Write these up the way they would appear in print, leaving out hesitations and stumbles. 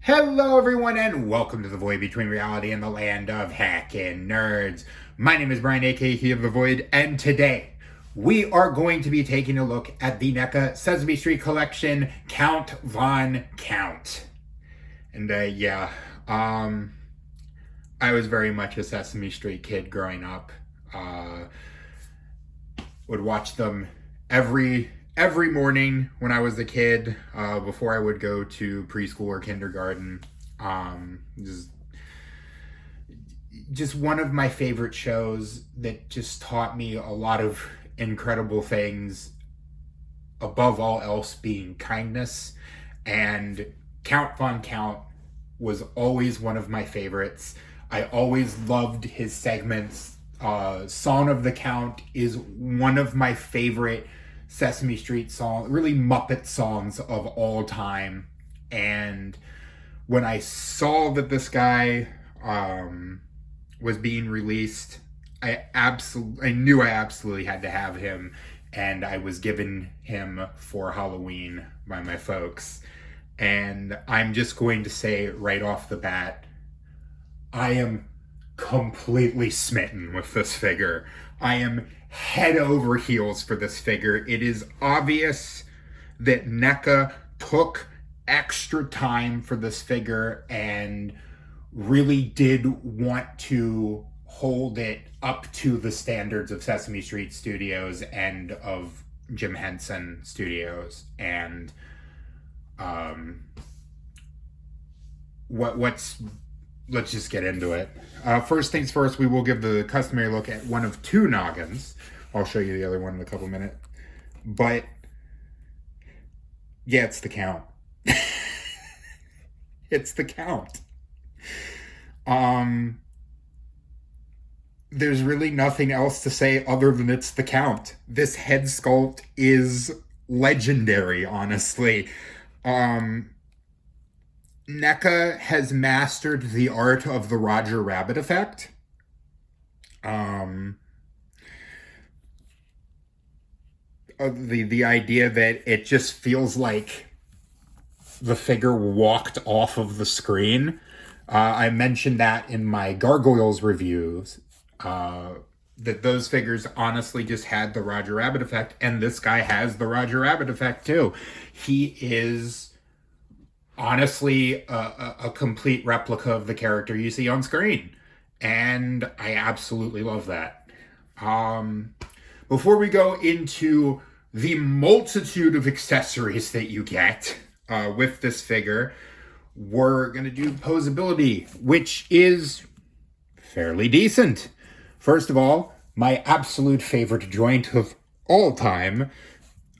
Hello everyone and welcome to the Void Between Reality and the Land of Hackin' Nerds. My name is Brian, aka He of the Void, and today we are going to be taking a look at the NECA Sesame Street collection, Count Von Count. And I was very much a Sesame Street kid growing up. Would watch them every morning when I was a kid, before I would go to preschool or kindergarten. Just one of my favorite shows that just taught me a lot of incredible things, above all else being kindness. And Count Von Count was always one of my favorites. I always loved his segments. Song of the Count is one of my favorite Sesame Street songs, really Muppet songs of all time. And when I saw that this guy was being released, I knew I absolutely had to have him, and I was given him for Halloween by my folks. And I'm just going to say right off the bat, I am completely smitten with this figure. I am head over heels for this figure. It is obvious that NECA took extra time for this figure and really did want to hold it up to the standards of Sesame Street Studios and of Jim Henson Studios. And let's just get into it. First things first, we will give the customary look at one of two noggins. I'll show you the other one in a couple minutes. But yeah, it's the Count. It's the Count. There's really nothing else to say other than it's the Count. This head sculpt is legendary, honestly. NECA has mastered the art of the Roger Rabbit effect. The idea that it just feels like the figure walked off of the screen. I mentioned that in my Gargoyles reviews, that those figures honestly just had the Roger Rabbit effect, and this guy has the Roger Rabbit effect too. He is honestly a complete replica of the character you see on screen, and I absolutely love that. Before we go into the multitude of accessories that you get with this figure, we're going to do posability, which is fairly decent. First of all, my absolute favorite joint of all time,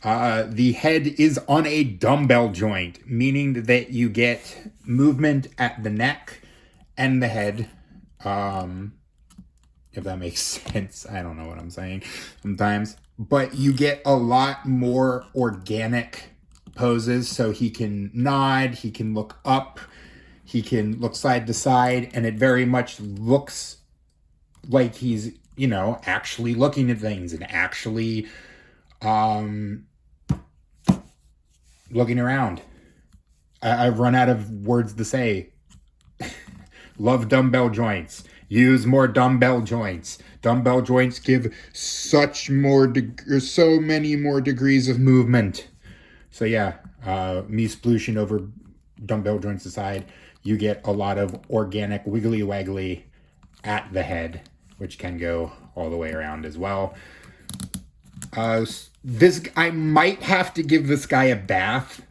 the head is on a dumbbell joint, meaning that you get movement at the neck and the head. If that makes sense. I don't know what I'm saying sometimes. But you get a lot more organic poses. So he can nod, he can look up, he can look side to side, and it very much looks like he's, actually looking at things and actually looking around. I've run out of words to say. Love dumbbell joints. Use more dumbbell joints. Dumbbell joints give so many more degrees of movement. So yeah, me splooshing over dumbbell joints aside, you get a lot of organic wiggly waggly at the head, which can go all the way around as well. I might have to give this guy a bath,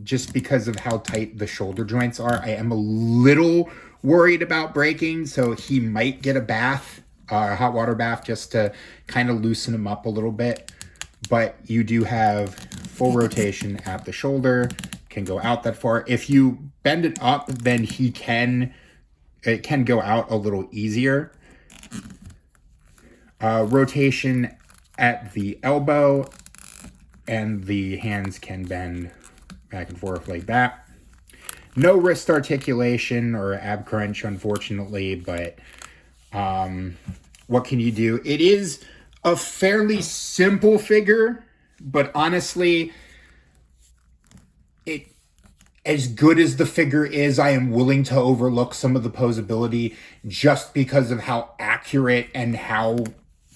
just because of how tight the shoulder joints are. I am a little worried about breaking, so he might get a bath, a hot water bath, just to kind of loosen him up a little bit. But you do have full rotation at the shoulder, can go out that far. If you bend it up, then it can go out a little easier. Rotation at the elbow, and the hands can bend back and forth like that. No wrist articulation or ab crunch, unfortunately, but what can you do? It is a fairly simple figure, but honestly, as good as the figure is, I am willing to overlook some of the posability just because of how accurate and how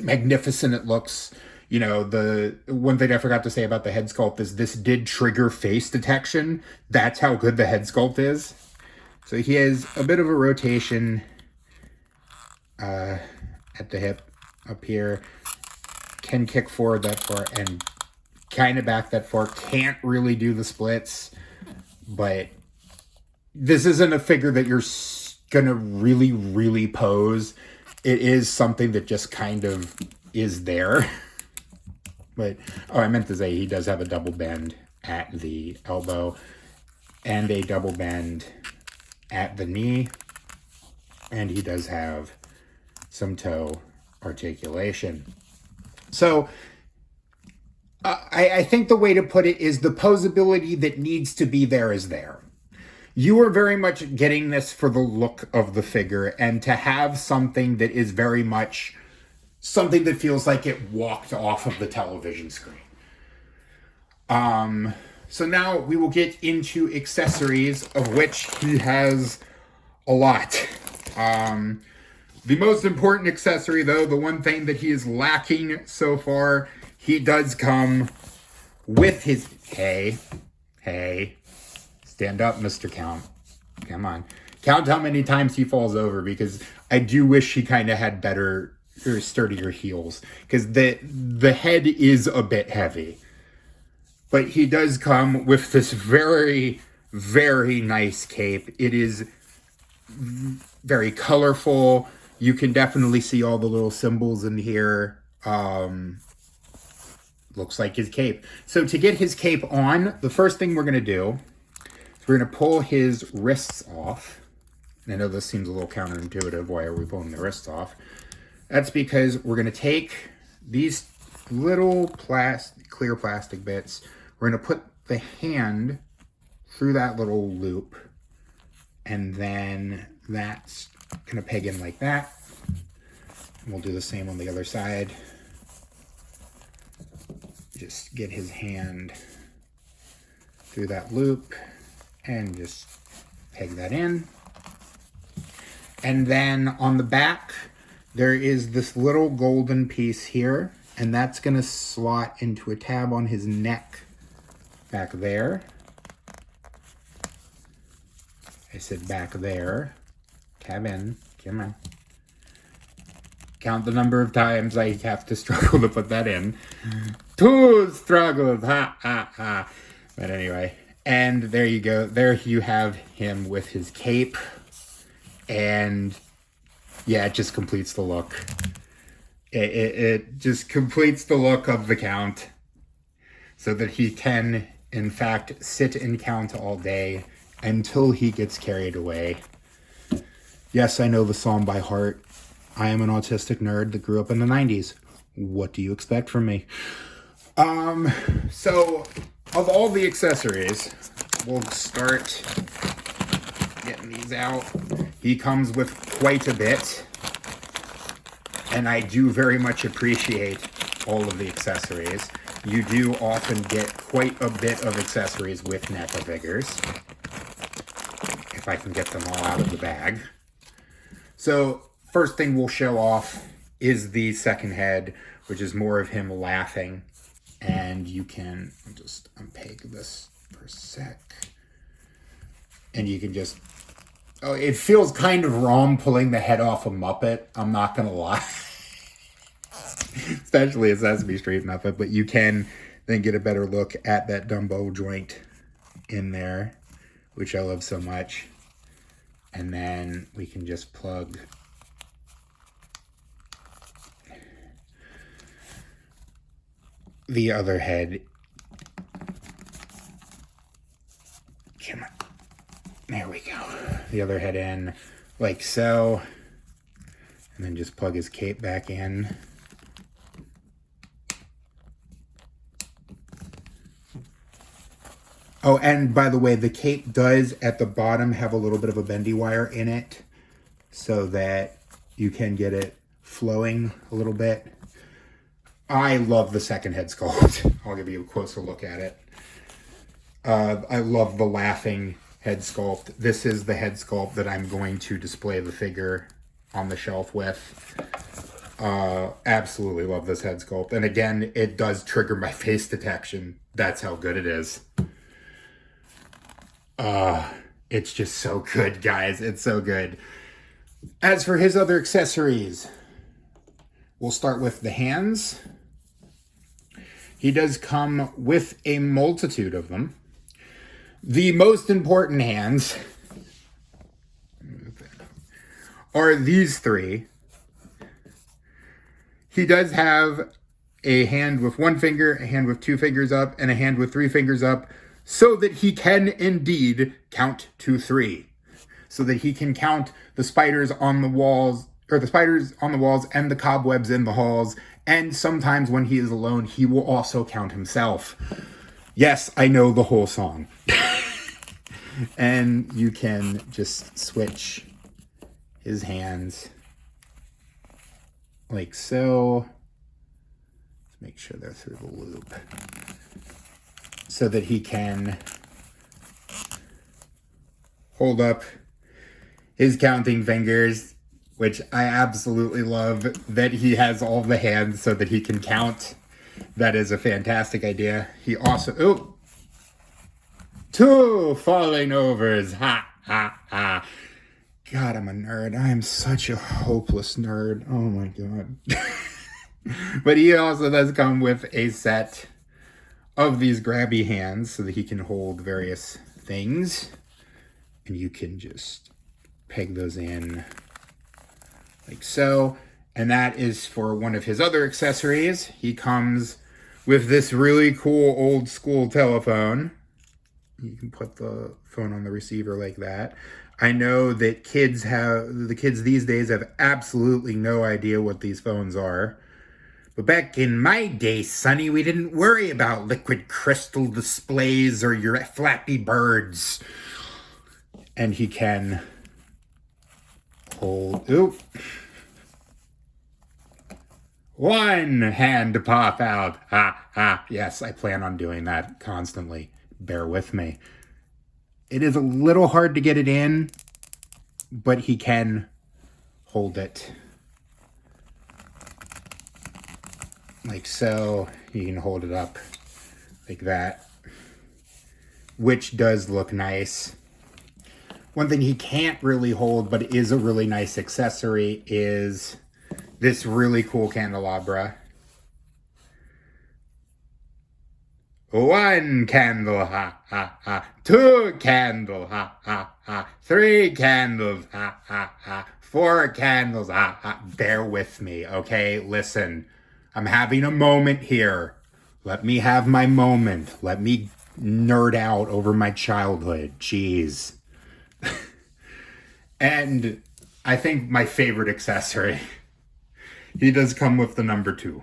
magnificent it looks. You know, the one thing I forgot to say about the head sculpt is this did trigger face detection. That's how good the head sculpt is. So he has a bit of a rotation at the hip up here. Can kick forward that far and kind of back that far. Can't really do the splits. But this isn't a figure that you're going to really, really pose. It is something that just kind of is there. But, oh, I meant to say he does have a double bend at the elbow and a double bend at the knee. And he does have some toe articulation. So, I think the way to put it is the posability that needs to be there is there. You are very much getting this for the look of the figure and to have something that is very much something that feels like it walked off of the television screen. So now we will get into accessories, of which he has a lot. The most important accessory, though, the one thing that he is lacking so far, he does come with his... Hey, stand up, Mr. Count. Come on. Count how many times he falls over, because I do wish he kind of had better or sturdier heels, because the head is a bit heavy. But he does come with this very, very nice cape. It is very colorful. You can definitely see all the little symbols in here. Looks like his cape. So to get his cape on, the first thing we're going to do is we're going to pull his wrists off. And I know this seems a little counterintuitive. Why are we pulling the wrists off? That's because we're going to take these little clear plastic bits. We're going to put the hand through that little loop. And then that's going to peg in like that. And we'll do the same on the other side. Just get his hand through that loop and just peg that in. And then on the back, there is this little golden piece here, and that's going to slot into a tab on his neck back there. I said back there. Tab in. Come on. Count the number of times I have to struggle to put that in. 2 struggles. Ha, ha, ha. But anyway. And there you go. There you have him with his cape. And yeah, it just completes the look. It just completes the look of the Count. So that he can, in fact, sit and count all day until he gets carried away. Yes, I know the song by heart. I am an autistic nerd that grew up in the 90s. What do you expect from me? So, of all the accessories, we'll start getting these out. He comes with quite a bit. And I do very much appreciate all of the accessories. You do often get quite a bit of accessories with NECA figures. If I can get them all out of the bag. So, first thing we'll show off is the second head, which is more of him laughing. And you can just unpeg this for a sec. And you can just... Oh, it feels kind of wrong pulling the head off a Muppet. I'm not going to lie. Especially a Sesame Street Muppet. But you can then get a better look at that Dumbo joint in there, which I love so much. And then we can just plug the other head. Come on. There we go. The other head in like so. And then just plug his cape back in. Oh, and by the way, the cape does at the bottom have a little bit of a bendy wire in it so that you can get it flowing a little bit. I love the second head sculpt. I'll give you a closer look at it. I love the laughing head sculpt. This is the head sculpt that I'm going to display the figure on the shelf with. Absolutely love this head sculpt. And again, it does trigger my face detection. That's how good it is. It's just so good, guys. It's so good. As for his other accessories, we'll start with the hands. He does come with a multitude of them. The most important hands are these three. He does have a hand with one finger, a hand with two fingers up, and a hand with three fingers up, so that he can indeed count to 3. So that he can count the spiders on the walls, or the spiders on the walls and the cobwebs in the halls. And sometimes when he is alone, he will also count himself. Yes, I know the whole song. And you can just switch his hands like so. Let's make sure they're through the loop. So that he can hold up his counting fingers, which I absolutely love that he has all the hands so that he can count. That is a fantastic idea. He also, 2 falling overs. Ha, ha, ha. God, I'm a nerd. I am such a hopeless nerd. Oh my God. But he also does come with a set of these grabby hands so that he can hold various things. And you can just peg those in like so. And that is for one of his other accessories. He comes with this really cool old school telephone. You can put the phone on the receiver like that. I know that the kids these days have absolutely no idea what these phones are. But back in my day, Sonny, we didn't worry about liquid crystal displays or your Flappy Birds. And he can hold, one hand to pop out. Ha, ha. Yes, I plan on doing that constantly. Bear with me. It is a little hard to get it in, but he can hold it. Like so. You can hold it up like that, which does look nice. One thing he can't really hold, but is a really nice accessory, is this really cool candelabra. 1 candle, ha, ha, ha. 2 candle, ha, ha, ha. 3 candles, ha, ha, ha. 4 candles, ha, ha. Bear with me, okay? Listen, I'm having a moment here. Let me have my moment. Let me nerd out over my childhood. Jeez. And I think my favorite accessory, he does come with the number 2.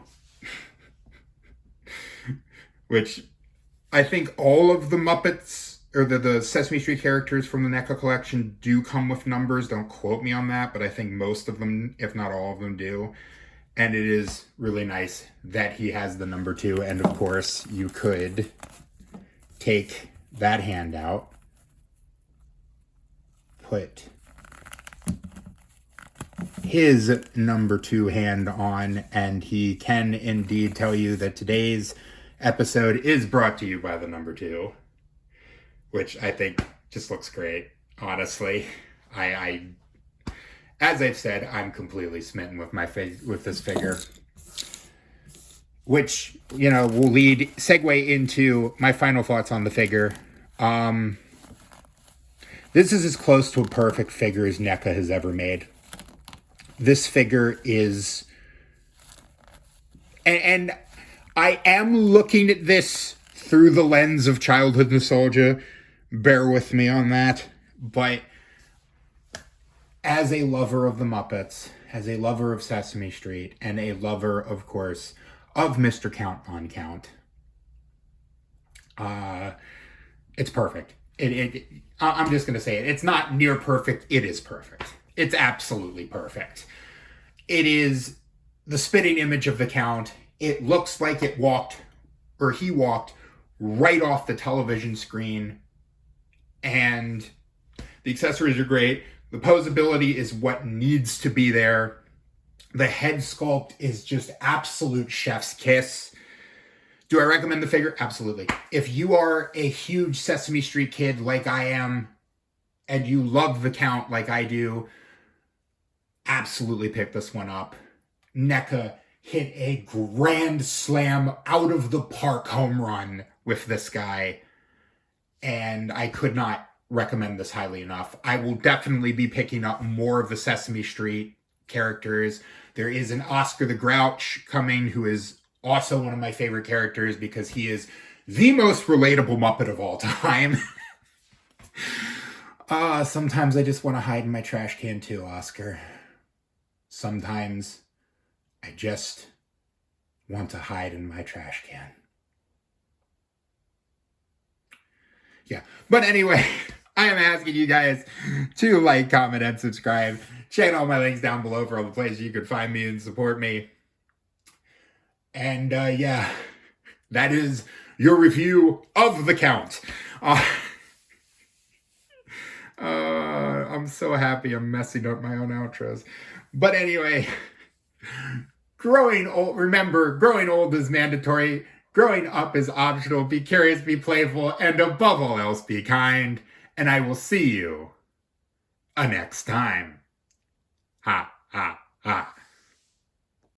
Which I think all of the Muppets, or the Sesame Street characters from the NECA collection do come with numbers. Don't quote me on that, but I think most of them, if not all of them, do. And it is really nice that he has the number 2. And of course, you could take that hand out, put his number 2 hand on, and he can indeed tell you that today's episode is brought to you by the number 2, which I think just looks great. Honestly, I as I've said, I'm completely smitten with with this figure, which, you know, will segue into my final thoughts on the figure. This is as close to a perfect figure as NECA has ever made. This figure is, and I am looking at this through the lens of childhood nostalgia. Bear with me on that. But as a lover of the Muppets, as a lover of Sesame Street, and a lover, of course, of Mr. Count on Count, it's perfect. I'm just going to say it. It's not near perfect. It is perfect. It's absolutely perfect. It is the spitting image of the Count. It looks like he walked right off the television screen. And the accessories are great. The posability is what needs to be there. The head sculpt is just absolute chef's kiss. Do I recommend the figure? Absolutely. If you are a huge Sesame Street kid like I am, and you love the Count like I do, absolutely pick this one up. NECA hit a grand slam out of the park home run with this guy, and I could not recommend this highly enough. I will definitely be picking up more of the Sesame Street characters. There is an Oscar the Grouch coming, who is also one of my favorite characters because he is the most relatable Muppet of all time. Sometimes I just want to hide in my trash can too, Oscar. Sometimes I just want to hide in my trash can. Yeah, but anyway, I am asking you guys to like, comment, and subscribe. Check out all my links down below for all the places you can find me and support me. And yeah, that is your review of the Count. I'm so happy I'm messing up my own outros. But anyway, growing old, remember, growing old is mandatory. Growing up is optional. Be curious, be playful, and above all else, be kind. And I will see you next time. Ha, ha, ha.